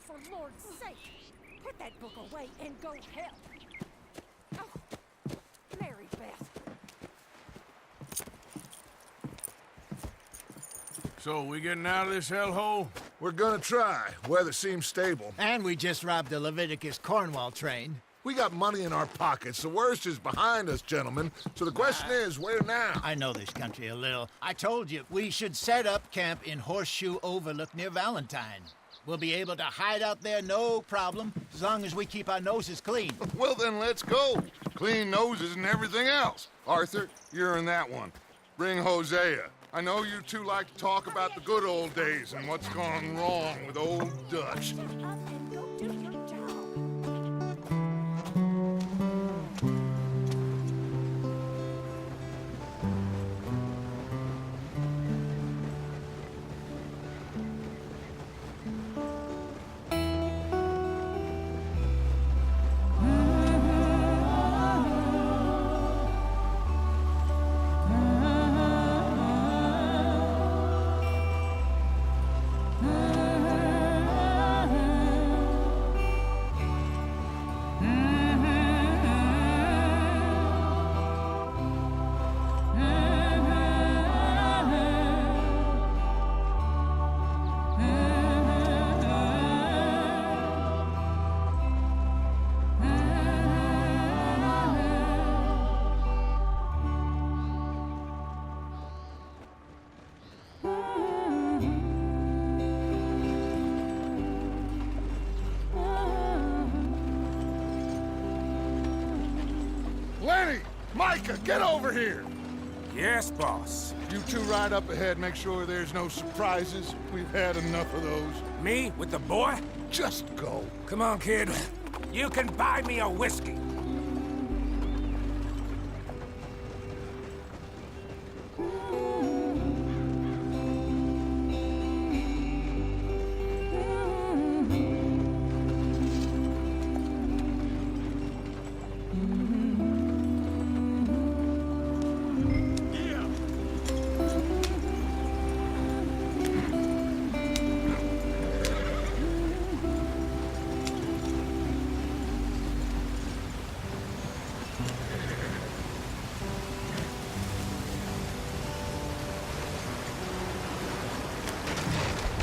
for Lord's sake! Put that book away and go help! Oh, Mary Beth. So, we getting out of this hellhole? We're gonna try. Weather seems stable. And we just robbed the Leviticus Cornwall train. We got money in our pockets. The worst is behind us, gentlemen. So the question is, where now? I know this country a little. I told you, we should set up camp in Horseshoe Overlook near Valentine. We'll be able to hide out there, no problem, as long as we keep our noses clean. Well, then let's go. Clean noses and everything else. Arthur, you're in that one. Bring Hosea. I know you two like to talk about the good old days and what's gone wrong with old Dutch. Shut up and go do your job. Lenny! Micah, get over here! Yes, boss. You two ride up ahead, make sure there's no surprises. We've had enough of those. Me with the boy? Just go. Come on, kid. You can buy me a whiskey.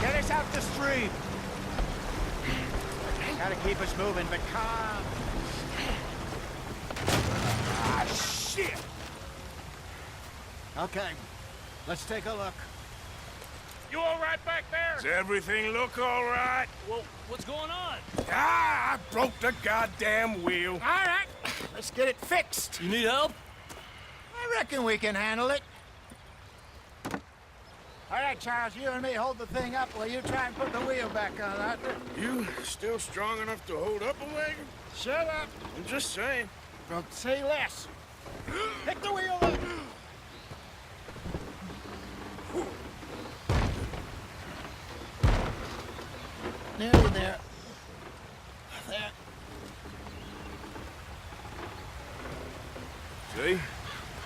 Get us out the stream. Gotta keep us moving, but calm. Ah, shit! Okay, let's take a look. You all right back there? Does everything look all right? Well, what's going on? Ah, I broke the goddamn wheel. All right, let's get it fixed. You need help? I reckon we can handle it. All right, Charles, you and me hold the thing up while you try and put the wheel back on, Arthur. You still strong enough to hold up a wagon? Shut up. I'm just saying. Don't say less. Pick the wheel up. Nearly there. There. See?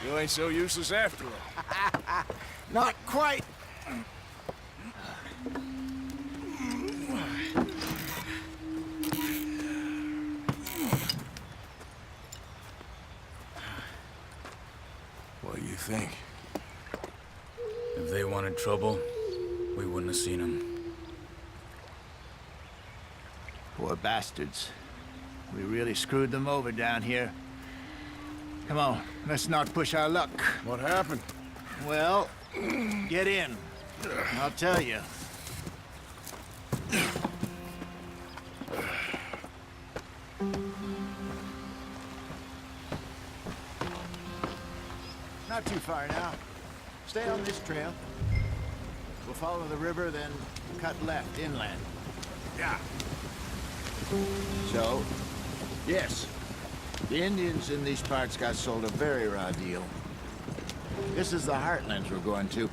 You ain't so useless after all. Not quite. What do you think? If they wanted trouble, we wouldn't have seen them. Poor bastards. We really screwed them over down here. Come on, let's not push our luck. What happened? Well, get in. I'll tell you. Not too far now. Stay on this trail. We'll follow the river, then cut left inland. Yeah. So, yes, the Indians in these parts got sold a very raw deal. This is the heartlands we're going to.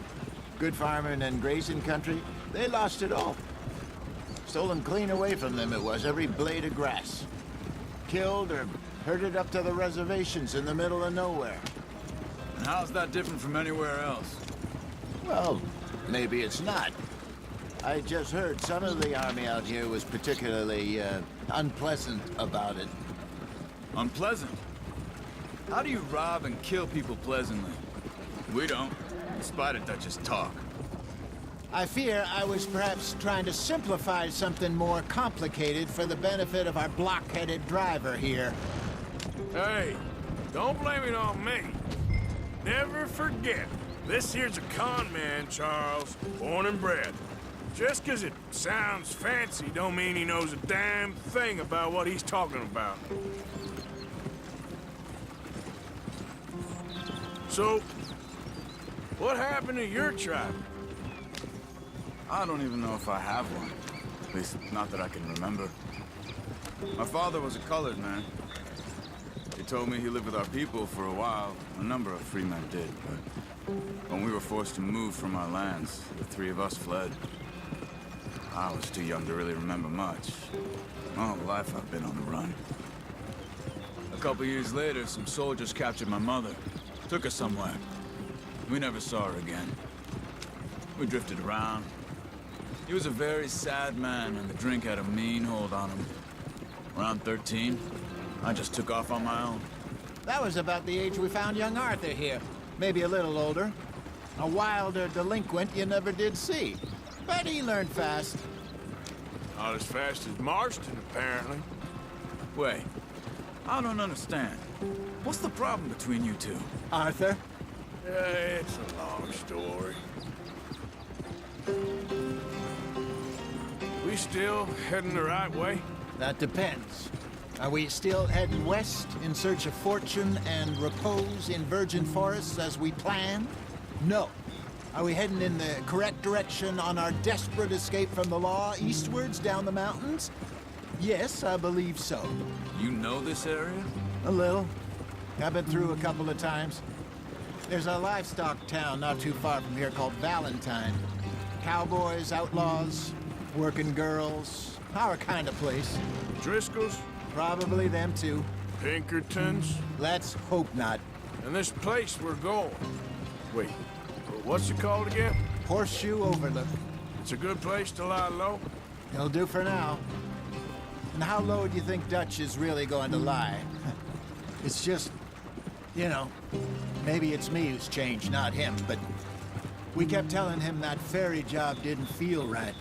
Good farming and grazing country, they lost it all. Stolen clean away from them it was, every blade of grass. Killed or herded up to the reservations in the middle of nowhere. And how's that different from anywhere else? Well, maybe it's not. I just heard some of the army out here was particularly unpleasant about it. Unpleasant? How do you rob and kill people pleasantly? We don't, despite a Dutch's talk. I fear I was perhaps trying to simplify something more complicated for the benefit of our block-headed driver here. Hey, don't blame it on me. Never forget, this here's a con man, Charles, born and bred. Just 'cause it sounds fancy don't mean he knows a damn thing about what he's talking about. So, what happened to your tribe? I don't even know if I have one. At least, not that I can remember. My father was a colored man. He told me he lived with our people for a while. A number of free men did, but when we were forced to move from our lands, the three of us fled. I was too young to really remember much. My whole life I've been on the run. A couple years later, some soldiers captured my mother. Took her somewhere. We never saw her again. We drifted around. He was a very sad man, and the drink had a mean hold on him. Around 13, I just took off on my own. That was about the age we found young Arthur here. Maybe a little older. A wilder delinquent you never did see. But he learned fast. Not as fast as Marston, apparently. Wait, I don't understand. What's the problem between you two? Arthur? It's a long story. We still heading the right way? That depends. Are we still heading west in search of fortune and repose in virgin forests as we planned? No. Are we heading in the correct direction on our desperate escape from the law eastwards down the mountains? Yes, I believe so. You know this area? A little. I've been through a couple of times. There's a livestock town not too far from here called Valentine. Cowboys, outlaws, working girls, our kind of place. Driscoll's? Probably them too. Pinkertons? Let's hope not. And this place we're going. Wait, what's it called again? Horseshoe Overlook. It's a good place to lie low? It'll do for now. And how low do you think Dutch is really going to lie? It's just, you know, maybe it's me who's changed, not him, but we kept telling him that ferry job didn't feel right.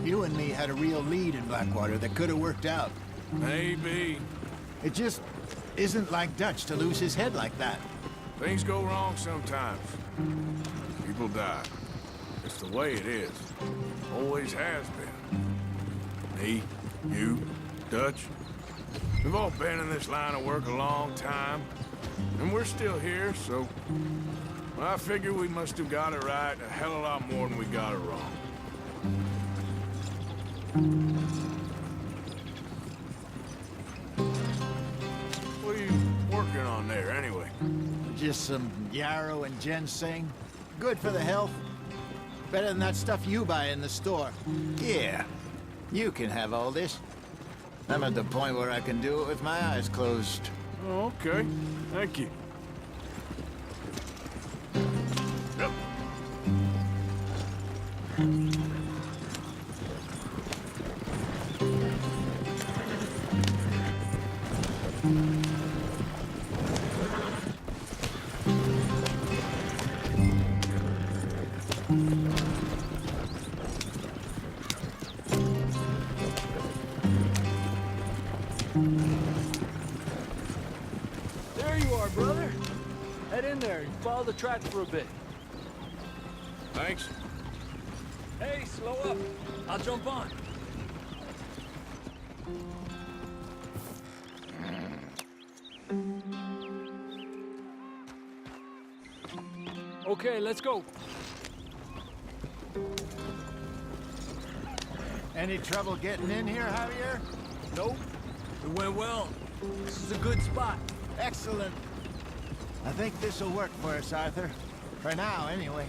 You and me had a real lead in Blackwater that could have worked out. Maybe. It just isn't like Dutch to lose his head like that. Things go wrong sometimes. People die. It's the way it is. Always has been. Me, you, Dutch. We've all been in this line of work a long time. And we're still here, so... I figure we must have got it right a hell of a lot more than we got it wrong. What are you working on there, anyway? Just some yarrow and ginseng. Good for the health. Better than that stuff you buy in the store. Yeah, you can have all this. I'm at the point where I can do it with my eyes closed. Oh, okay. Thank you. Yep. There you are, brother. Head in there and follow the tracks for a bit. Thanks. Hey, slow up. I'll jump on. Okay, let's go. Any trouble getting in here, Javier? Nope. It went well. This is a good spot. Excellent. I think this'll work for us, Arthur. For now, anyway.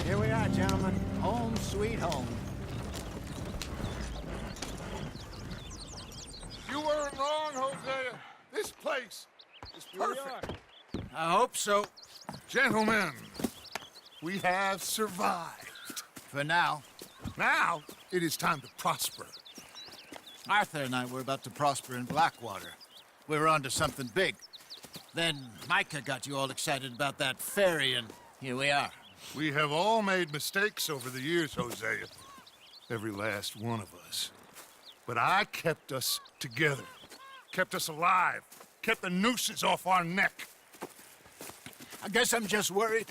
Here we are, gentlemen. Home sweet home. You weren't wrong, Hosea. This place is perfect. I hope so. Gentlemen, we have survived. For now. Now, it is time to prosper. Arthur and I were about to prosper in Blackwater. We were onto something big. Then Micah got you all excited about that ferry, and here we are. We have all made mistakes over the years, Hosea. Every last one of us. But I kept us together. Kept us alive. Kept the nooses off our neck. I guess I'm just worried.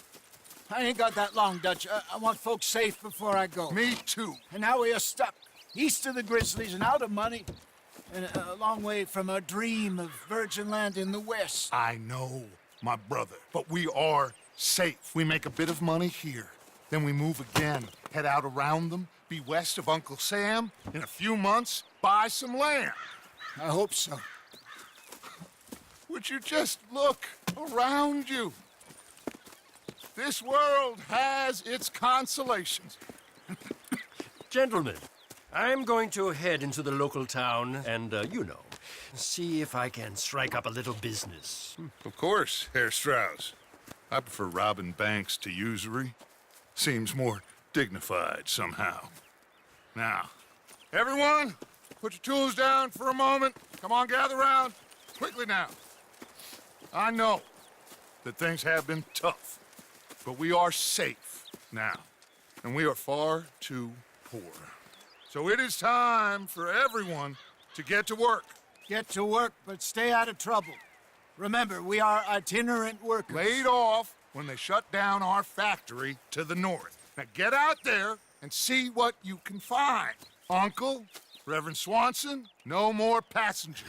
I ain't got that long, Dutch. I want folks safe before I go. Me too. And now we are stuck, east of the Grizzlies and out of money, and a long way from our dream of virgin land in the west. I know, my brother, but we are safe. We make a bit of money here. Then we move again, head out around them, be west of Uncle Sam. In a few months, buy some land. I hope so. Would you just look around you? This world has its consolations. Gentlemen, I'm going to head into the local town and, see if I can strike up a little business. Of course, Herr Strauss. I prefer robbing banks to usury. Seems more dignified somehow. Now, everyone, put your tools down for a moment. Come on, gather round. Quickly now. I know that things have been tough, but we are safe now, and we are far too poor. So it is time for everyone to get to work. Get to work, but stay out of trouble. Remember, we are itinerant workers. Laid off when they shut down our factory to the north. Now get out there and see what you can find. Uncle, Reverend Swanson, no more passengers.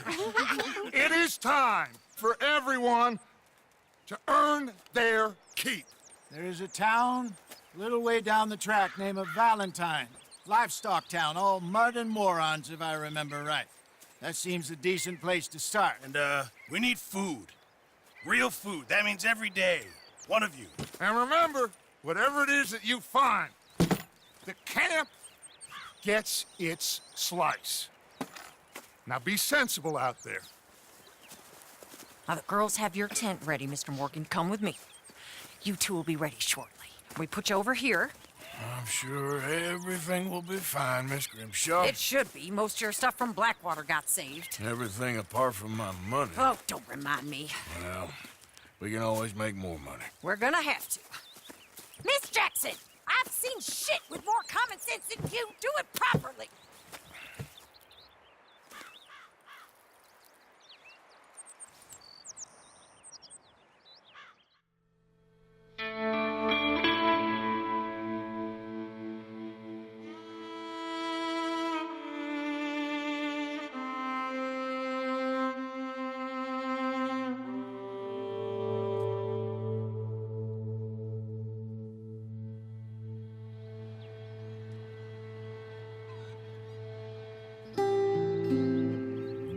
It is time for everyone to earn their keep. There is a town a little way down the track named Valentine. Livestock town, all mud and morons, if I remember right. That seems a decent place to start. And, we need food. Real food. That means every day. One of you. And remember, whatever it is that you find, the camp gets its slice. Now be sensible out there. Now, the girls have your tent ready, Mr. Morgan. Come with me. You two will be ready shortly. We put you over here. I'm sure everything will be fine, Miss Grimshaw. It should be. Most of your stuff from Blackwater got saved. Everything apart from my money. Oh, don't remind me. Well, we can always make more money. We're gonna have to. Miss Jackson, I've seen shit with more common sense than you. Do it properly.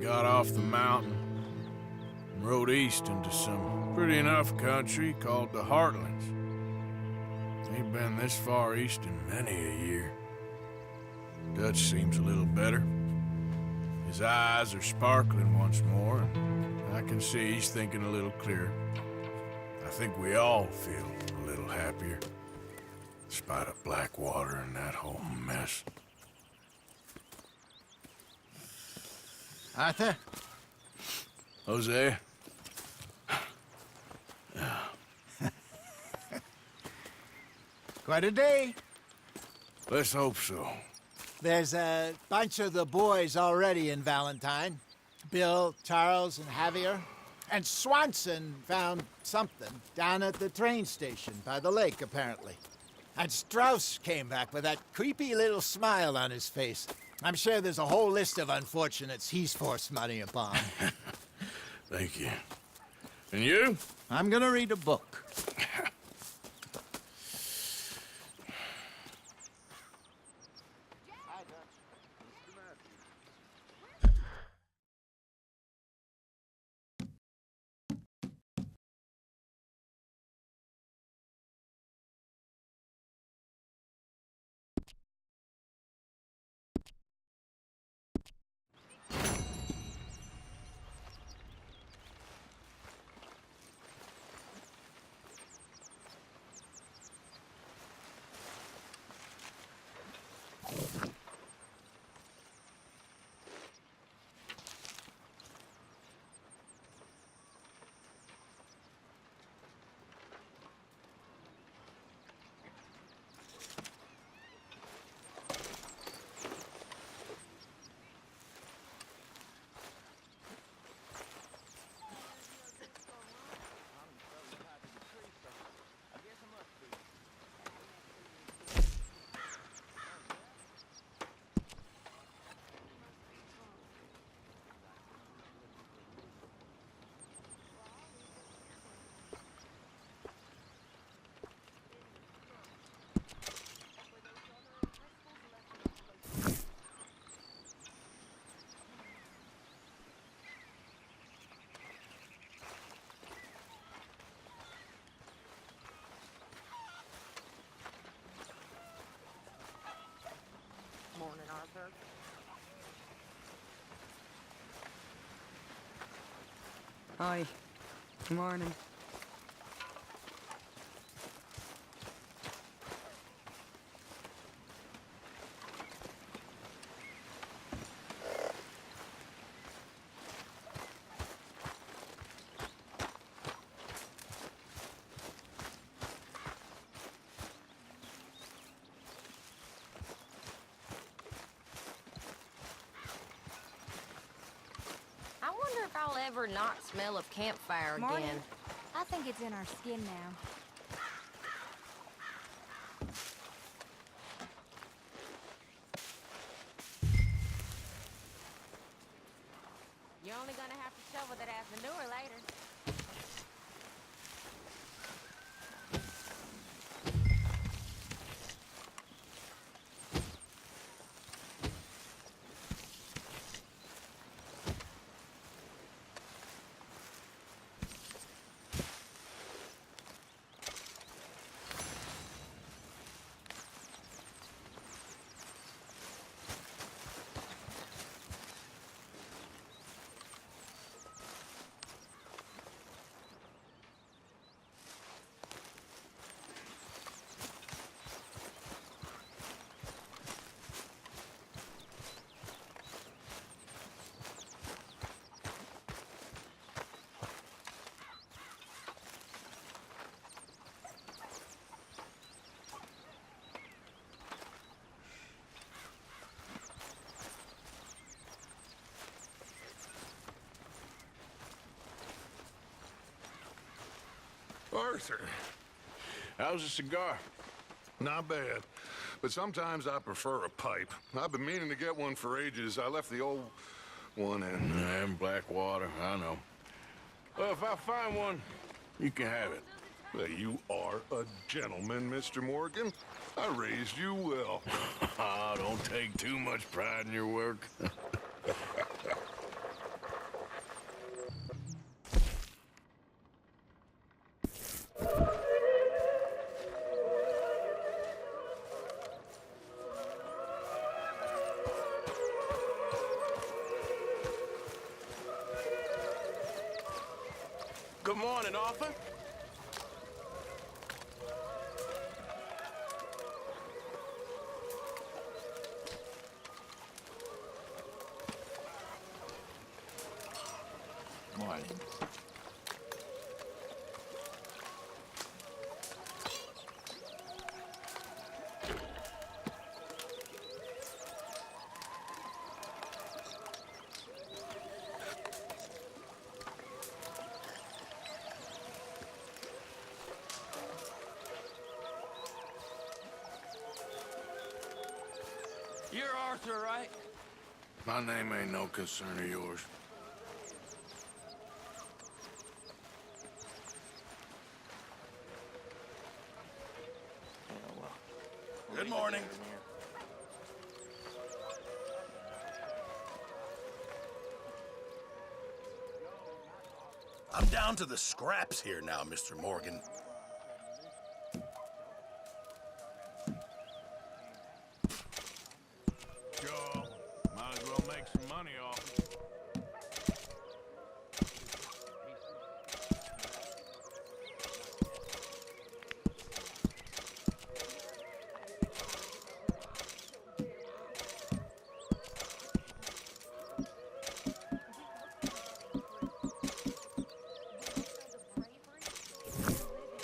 Got off the mountain and rode east into some pretty enough country called the Heartlands. Ain't been this far east in many a year. Dutch seems a little better. His eyes are sparkling once more, and I can see he's thinking a little clearer. I think we all feel a little happier, in spite of Blackwater and that whole mess. Arthur? Jose? Quite a day. Let's hope so. There's a bunch of the boys already in Valentine. Bill, Charles, and Javier. And Swanson found something down at the train station by the lake, apparently. And Strauss came back with that creepy little smile on his face. I'm sure there's a whole list of unfortunates he's forced money upon. Thank you. And you? I'm gonna read a book. Morning, Arthur. Hi. Good morning. I wonder if I'll ever not smell of campfire Morning. again. I think it's in our skin now. You're only gonna have to shovel that ass manure later. Arthur, How's the cigar? not bad. But sometimes I prefer a pipe. I've been meaning to get one for ages. I left the old one in. And Blackwater, I know. Well, if I find one, you can have it. Well, you are a gentleman, Mr. Morgan. I raised you well. Ah, don't take too much pride in your work. Good morning, Arthur. Morning. You're Arthur, right? My name ain't no concern of yours. Good morning. I'm down to the scraps here now, Mr. Morgan. Sure. Might as well make some money off it.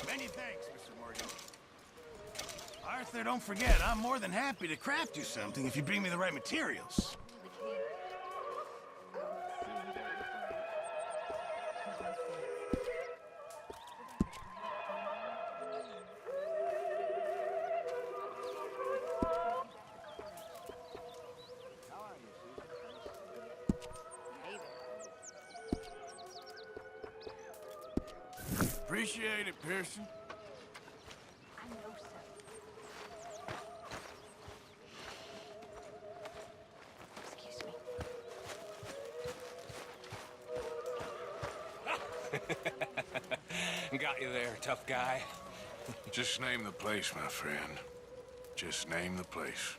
Many thanks, Mr. Morgan. Arthur, don't forget, I'm more than happy to craft you something if you bring me the right materials. Appreciate it, Pearson. I know so. Excuse me. Got you there, tough guy. Just name the place, my friend. Just name the place.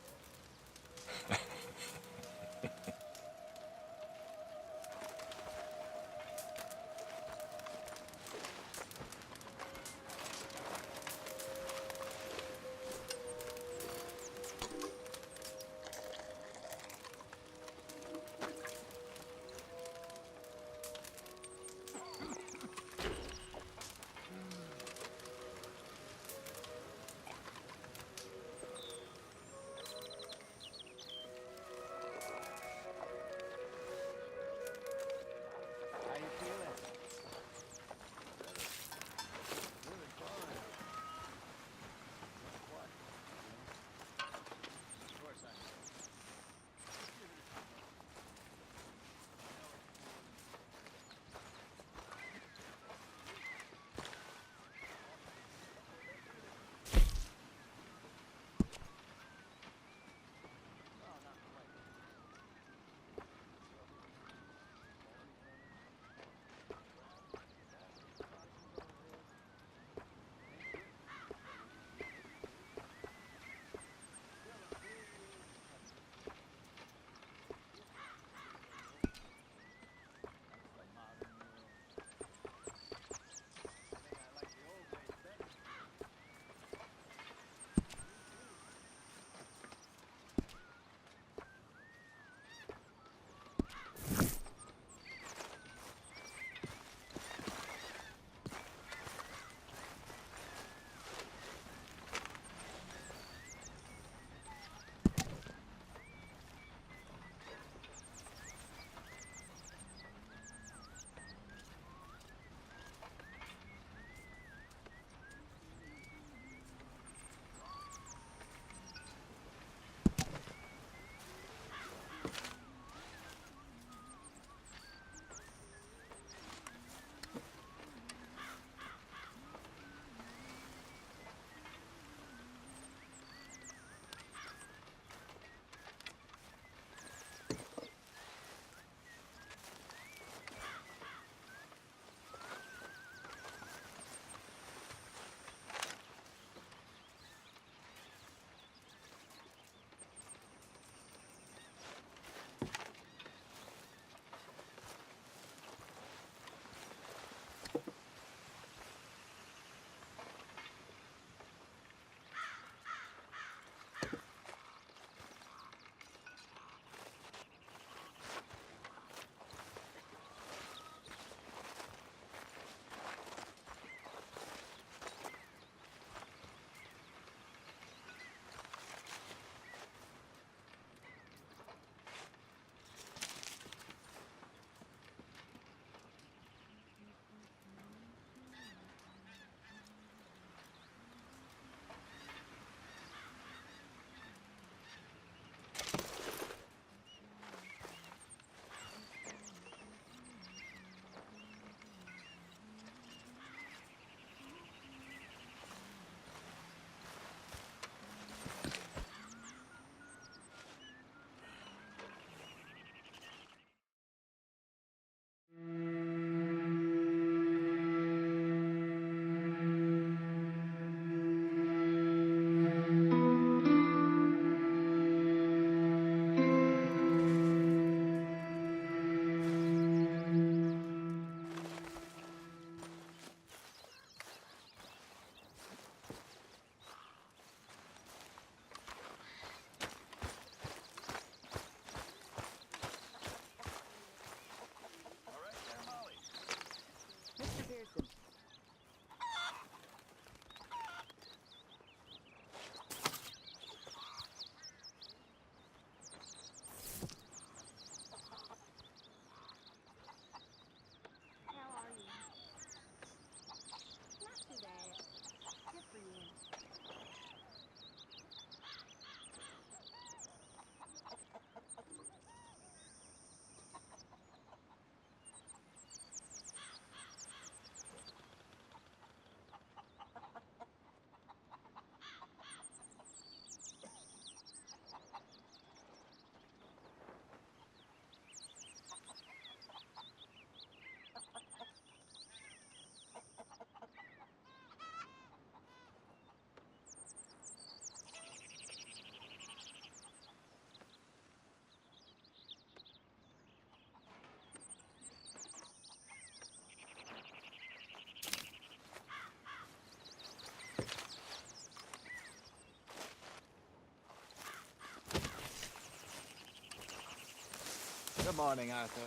Good morning, Arthur.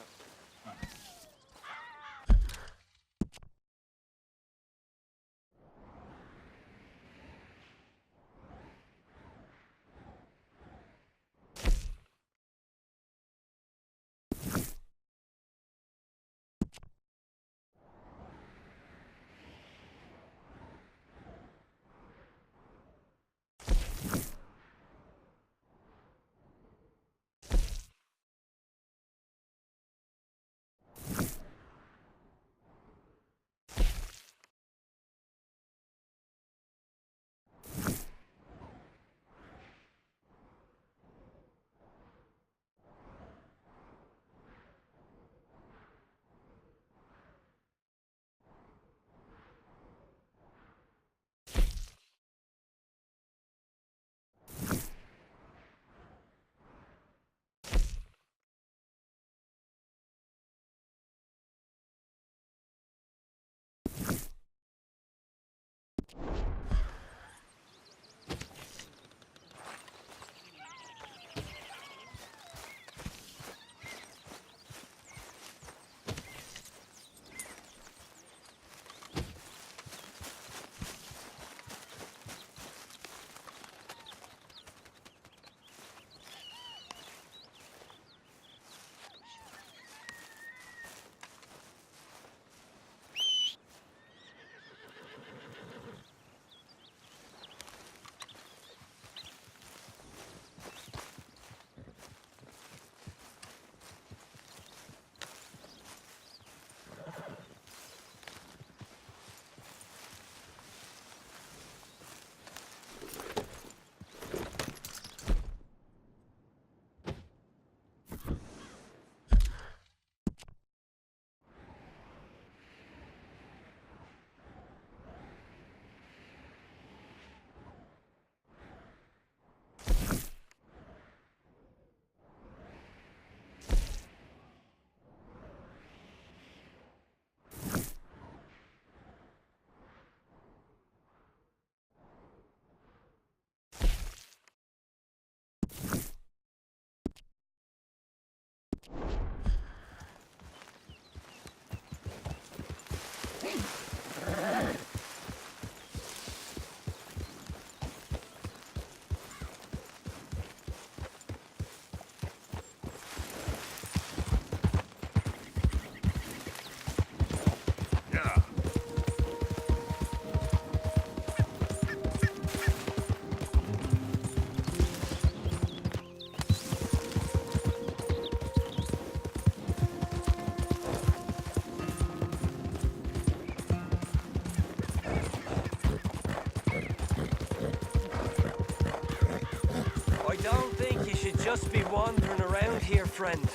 I don't think you should just be wandering around here, friend.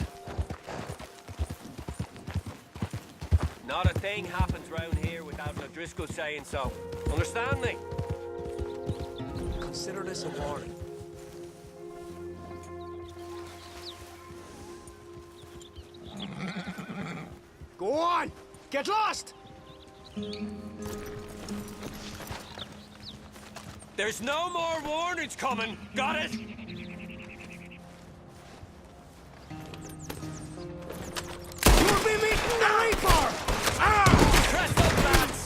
Not a thing happens round here without O'Driscoll saying so. Understand me? Consider this a warning. Go on! Get lost! There's no more warnings coming. Got it? You'll be meeting the Reaper! Press up, lads!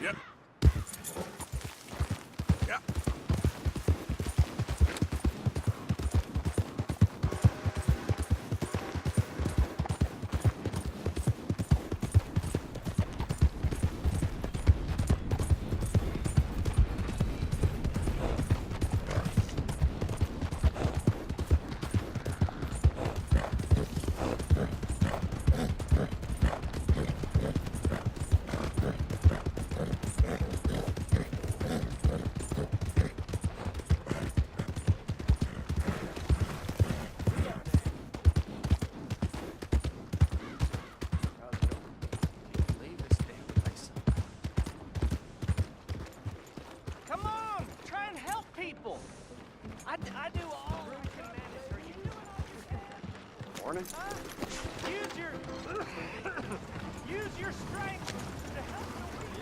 Yep. Yep. I do all I can manage, sir. You doing all you can? Morning. Use your strength to help the weak.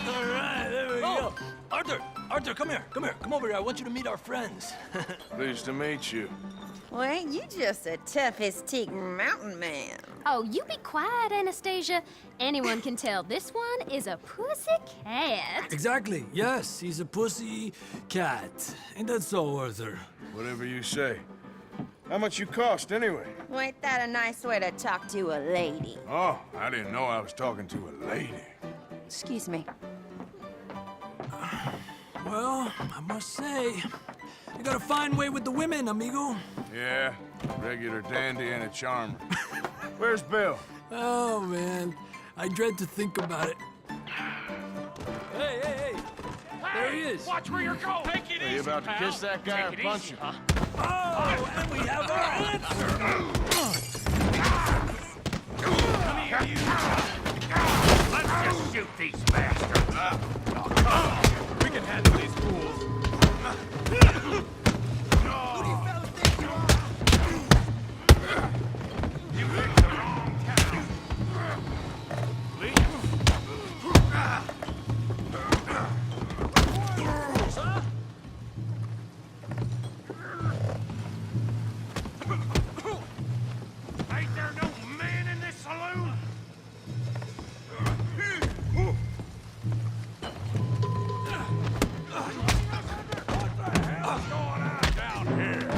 All right, there we go. Arthur, come here. Come over here. I want you to meet our friends. Pleased to meet you. Well, ain't you just a tough-as-teak mountain man? Oh, you be quiet, Anastasia. Anyone can tell this one is a pussy cat. Exactly. Yes, he's a pussy cat. Ain't that so, Arthur? Whatever you say. How much you cost, anyway? Well, ain't that a nice way to talk to a lady? Oh, I didn't know I was talking to a lady. Excuse me. Well, I must say, you got a fine way with the women, amigo. Yeah, regular dandy and a charmer. Where's Bill? Oh, man. I dread to think about it. Hey! There he is. Watch where you're going. Take it Are you about to kiss that guy or punch him? Oh, and we have our answer. Come here, you. Let's just shoot these bastards. We can handle these fools. You picked the wrong town. Leave. Ain't there no man in this saloon? What's going on down here?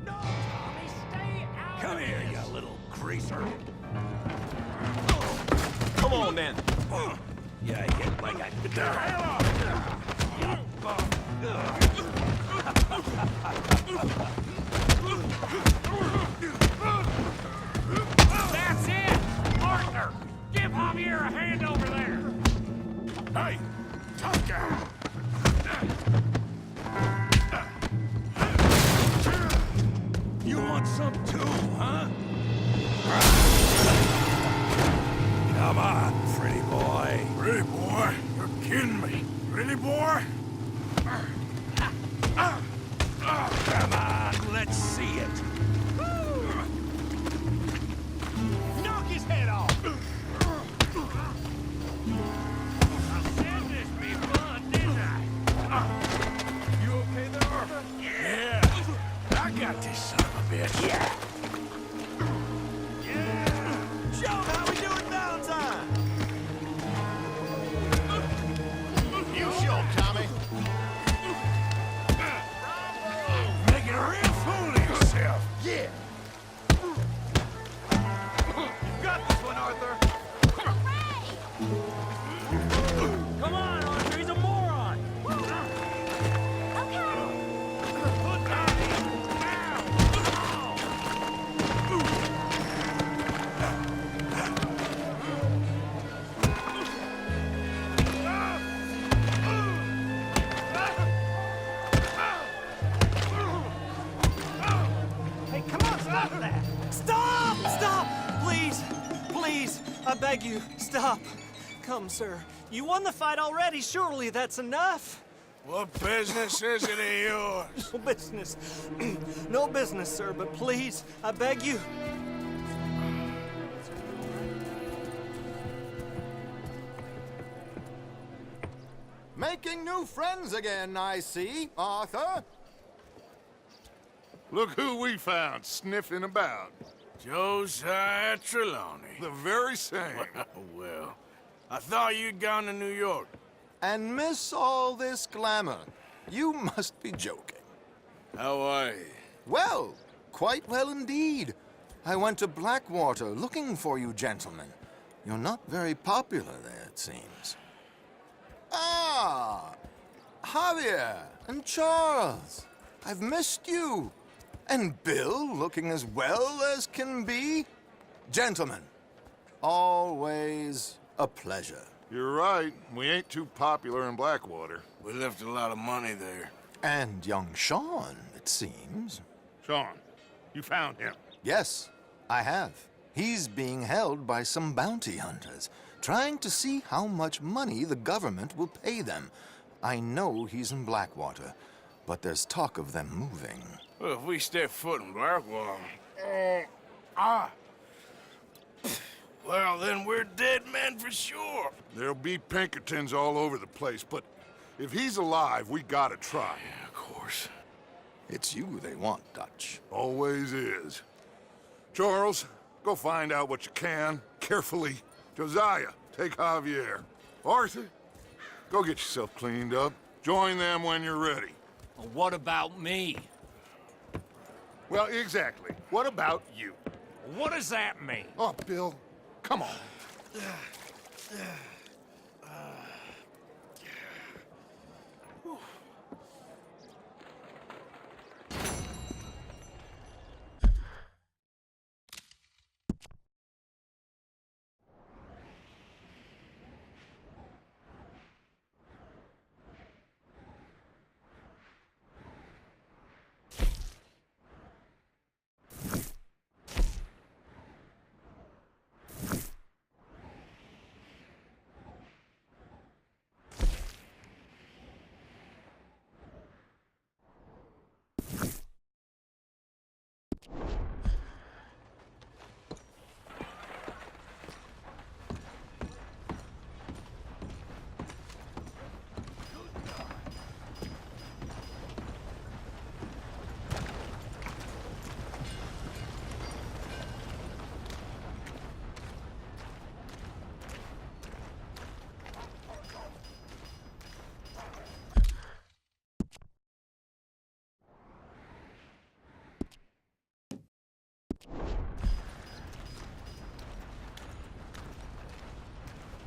No, Tommy, stay out. Come here, you little greaser. Come on, then. Yeah, I hit like I did. The hell off! You bum. That's it! Arthur! Give Javier a hand over there! Hey! Tough guy! You want some too, huh? Come on, pretty boy. Pretty boy? You're kidding me. Really, boy? Come on, let's see it. Knock his head off! I said this be fun, didn't I? You okay there, Arthur? Yeah. I got this son of a bitch. Yeah. Show 'em how we do it Valentine. You show 'em, Tommy. Making a real fool of yourself. Yeah. You got this one, Arthur. Come on, Arthur. He's a moron. Put that in now. Hey, come on, stop that. Stop! Stop! Please! Please! I beg you, stop. Come, sir. You won the fight already. Surely that's enough. What business is it of yours? No business. No business, sir, but please, I beg you. Making new friends again, I see, Arthur. Look who we found sniffing about. Josiah Trelawney. The very same. Well, I thought you'd gone to New York. And miss all this glamour. You must be joking. How are you? Well, quite well indeed. I went to Blackwater looking for you gentlemen. You're not very popular there, it seems. Ah! Javier and Charles. I've missed you. And Bill looking as well as can be. Gentlemen, always a pleasure. You're right. We ain't too popular in Blackwater. We left a lot of money there. And young Sean, it seems. Sean, you found him. Yes, I have. He's being held by some bounty hunters, trying to see how much money the government will pay them. I know he's in Blackwater, but there's talk of them moving. Well, if we step foot in Blackwater... well, then we're dead men for sure. There'll be Pinkertons all over the place, but if he's alive, we gotta try. Yeah, of course. It's you they want, Dutch. Always is. Charles, go find out what you can, carefully. Josiah, take Javier. Arthur, go get yourself cleaned up. Join them when you're ready. Well, what about me? Well, exactly. What about you? What does that mean? Oh, Bill, come on.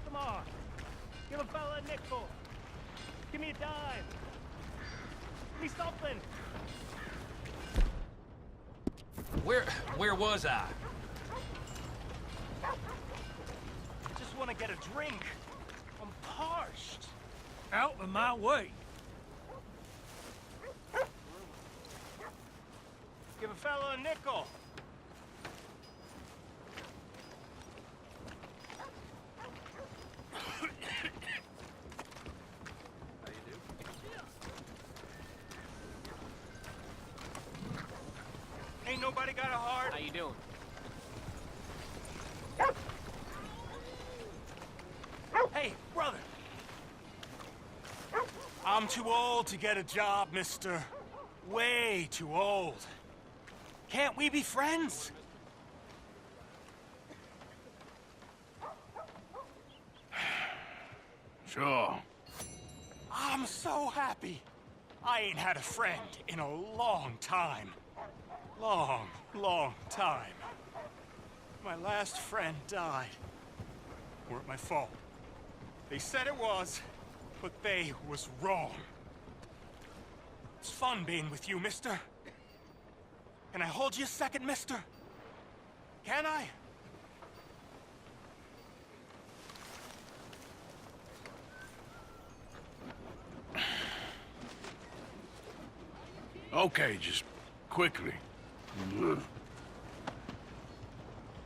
Come on. Give a fella a nickel. Give me a dime. Give me something. Where was I? I just want to get a drink. I'm parched. Out of my way. Give a fella a nickel. Ain't nobody got a heart. How you doing? Hey, brother. I'm too old to get a job, mister. Way too old. Can't we be friends? Sure. I'm so happy. I ain't had a friend in a long time. Long time. My last friend died. Weren't my fault. They said it was, but they was wrong. It's fun being with you, mister. Can I hold you a second, mister? Can I? Okay, just quickly.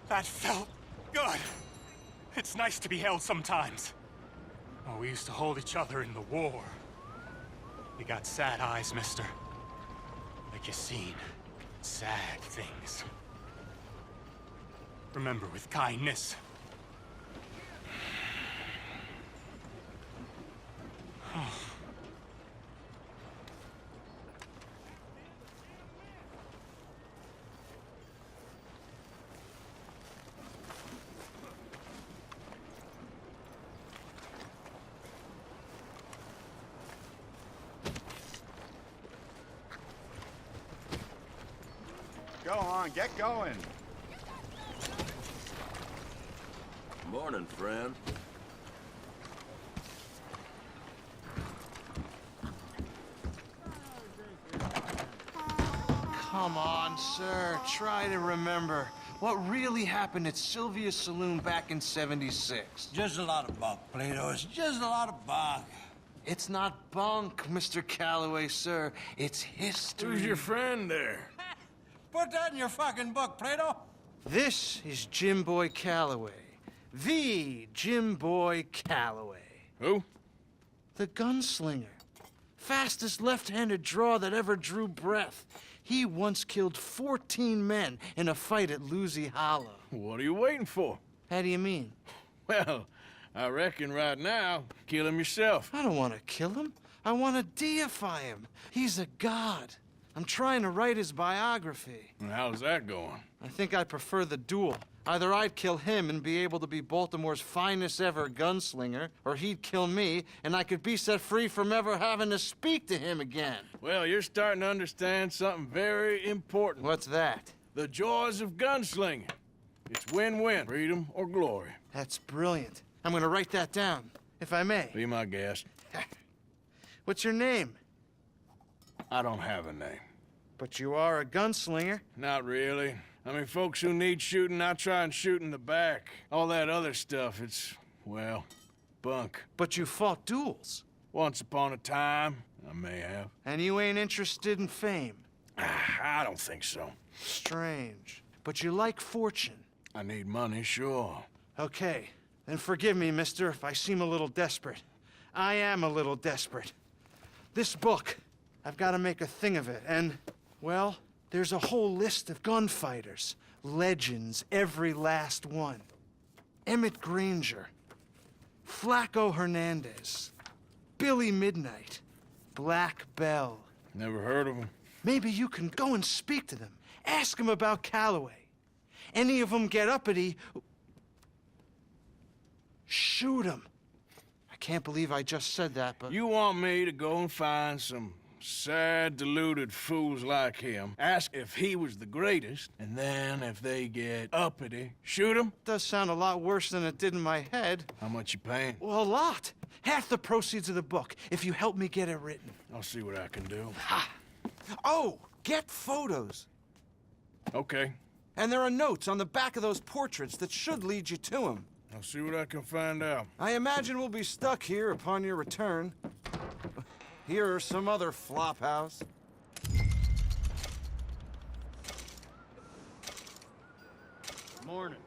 That felt good. It's nice to be held sometimes. Oh, we used to hold each other in the war. You got sad eyes, mister. Like you seen sad things. Remember with kindness. Go on, get going. Morning, friend. Come on, sir. Try to remember what really happened at Sylvia's Saloon back in '76. Just a lot of bunk, Plato. It's just a lot of bunk. It's not bunk, Mr. Calloway, sir. It's history. Who's your friend there? Put that in your fucking book, Plato. This is Jim Boy Calloway. The Jim Boy Calloway. Who? The gunslinger. Fastest left-handed draw that ever drew breath. He once killed 14 men in a fight at Lucy Hollow. What are you waiting for? How do you mean? Well, I reckon right now, kill him yourself. I don't want to kill him. I want to deify him. He's a god. I'm trying to write his biography. And how's that going? I think I prefer the duel. Either I'd kill him and be able to be Baltimore's finest ever gunslinger, or he'd kill me and I could be set free from ever having to speak to him again. Well, you're starting to understand something very important. What's that? The joys of gunslinging. It's win-win, freedom or glory. That's brilliant. I'm gonna write that down, if I may. Be my guest. What's your name? I don't have a name. But you are a gunslinger. Not really. I mean, folks who need shooting, I try and shoot in the back. All that other stuff, it's, well, bunk. But you fought duels. Once upon a time, I may have. And you ain't interested in fame. I don't think so. Strange. But you like fortune. I need money, sure. Okay. Then forgive me, mister, if I seem a little desperate. I am a little desperate. This book, I've got to make a thing of it, and, well, there's a whole list of gunfighters. Legends, every last one. Emmett Granger, Flaco Hernandez, Billy Midnight, Black Bell. Never heard of him. Maybe you can go and speak to them. Ask them about Calloway. Any of them get uppity, shoot them. I can't believe I just said that, but... You want me to go and find some sad, deluded fools like him, ask if he was the greatest, and then if they get uppity, shoot him? Does sound a lot worse than it did in my head. How much you paying? Well, a lot. Half the proceeds of the book, if you help me get it written. I'll see what I can do. Ha! Oh, get photos. Okay. And there are notes on the back of those portraits that should lead you to him. I'll see what I can find out. I imagine we'll be stuck here upon your return. Here or some other flophouse. Morning.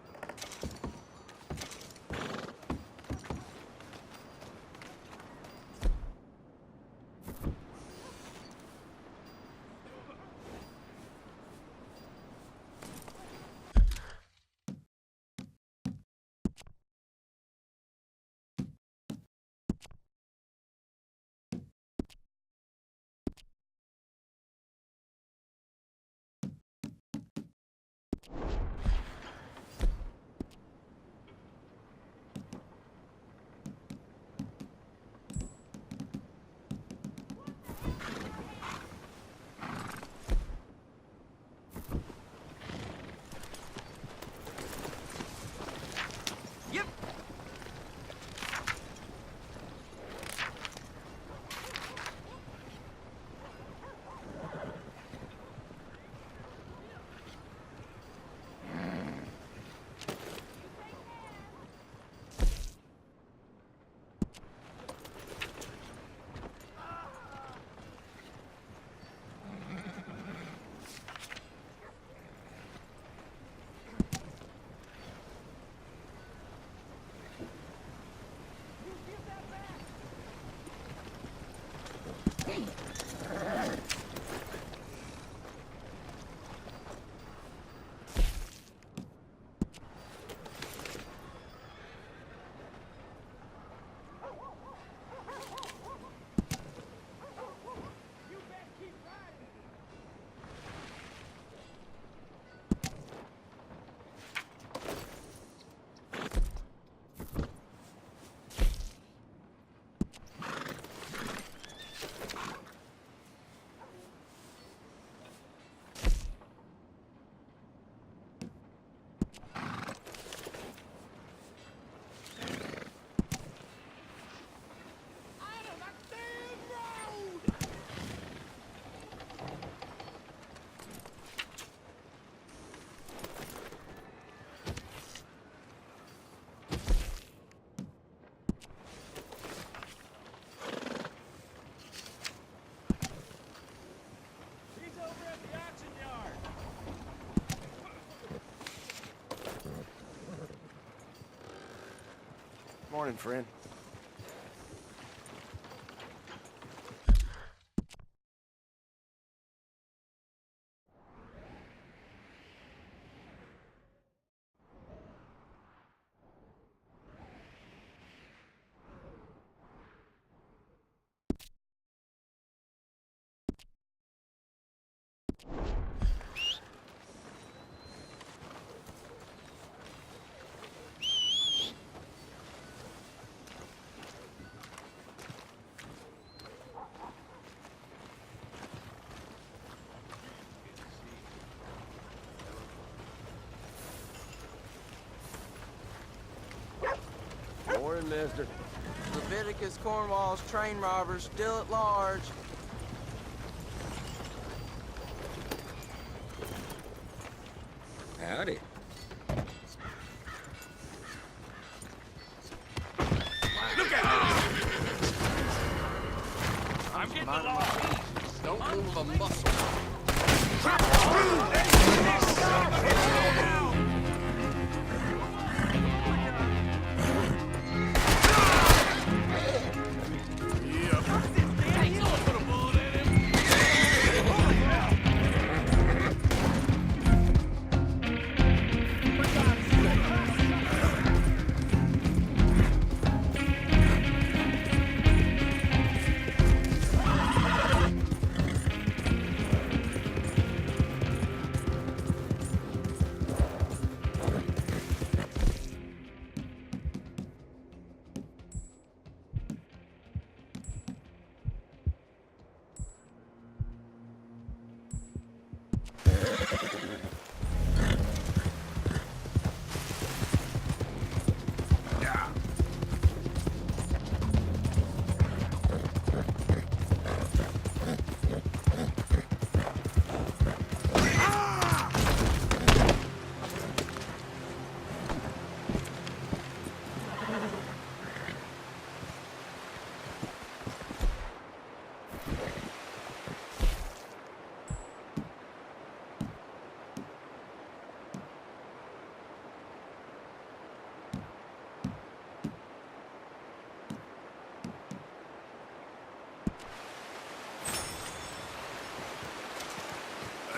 Morning, friend. Morning, mister. Leviticus Cornwall's train robbers still at large. Howdy. Look at this! I'm getting along. Don't move a muscle.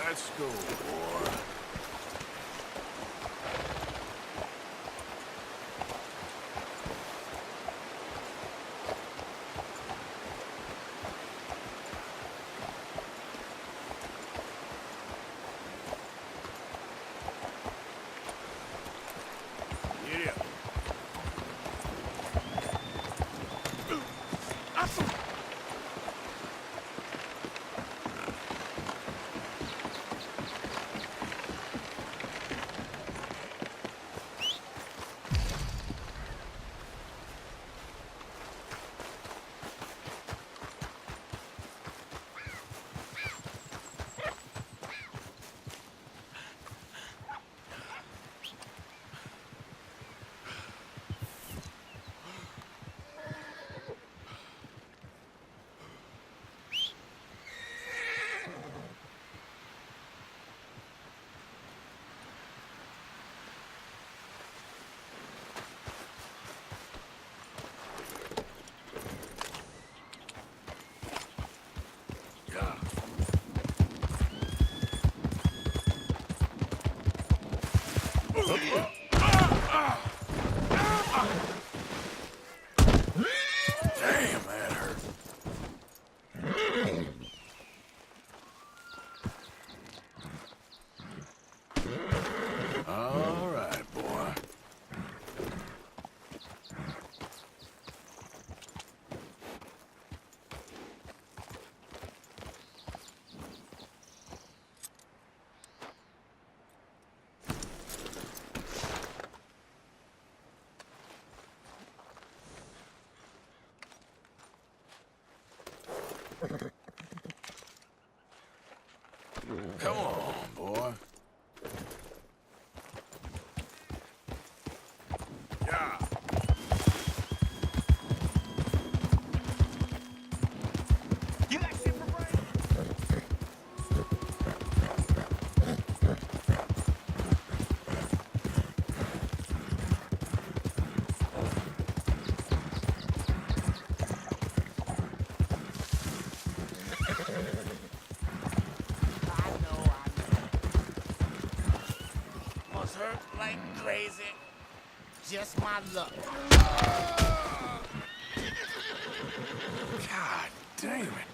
Let's go, boy. Yeah. Damn, that hurt. All right, boy. crazy? Just my luck. God damn it.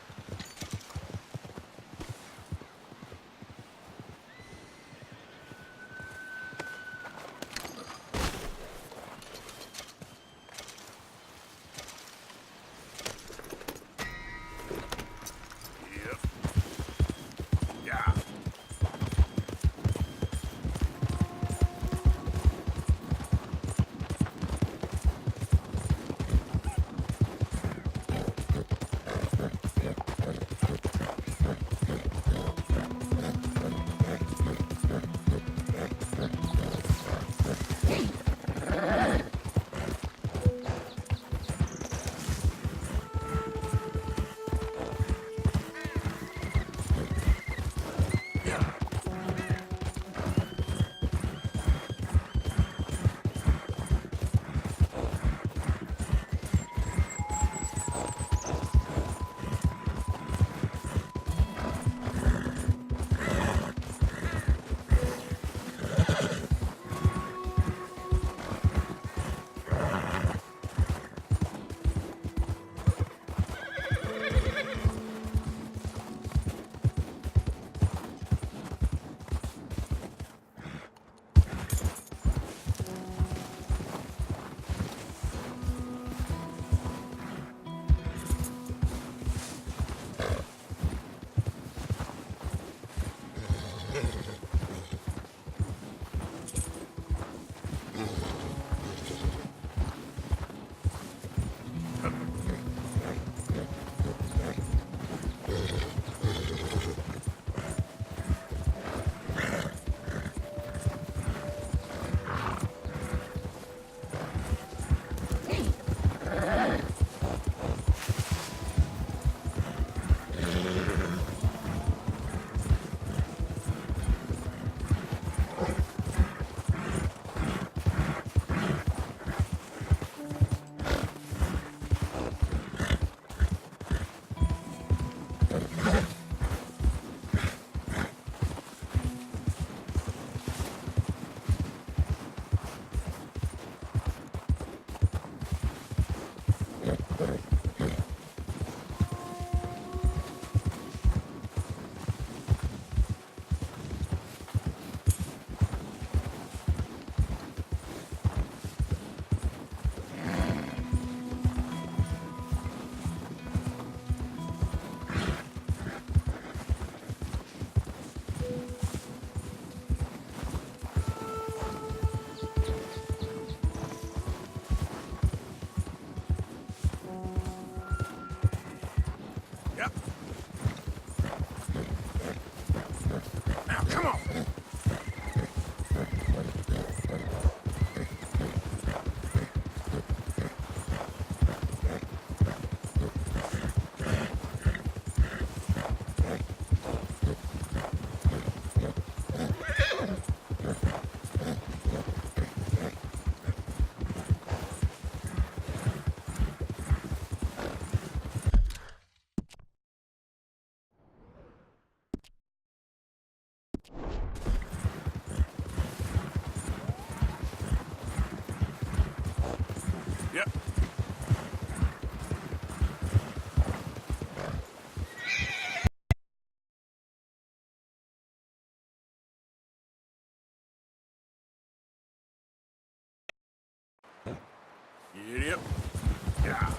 Yep. Yeah.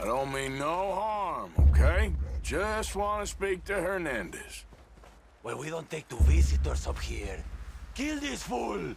I don't mean no harm, okay? Okay? Just want to speak to Hernandez. Well, we don't take to visitors up here. Kill this fool!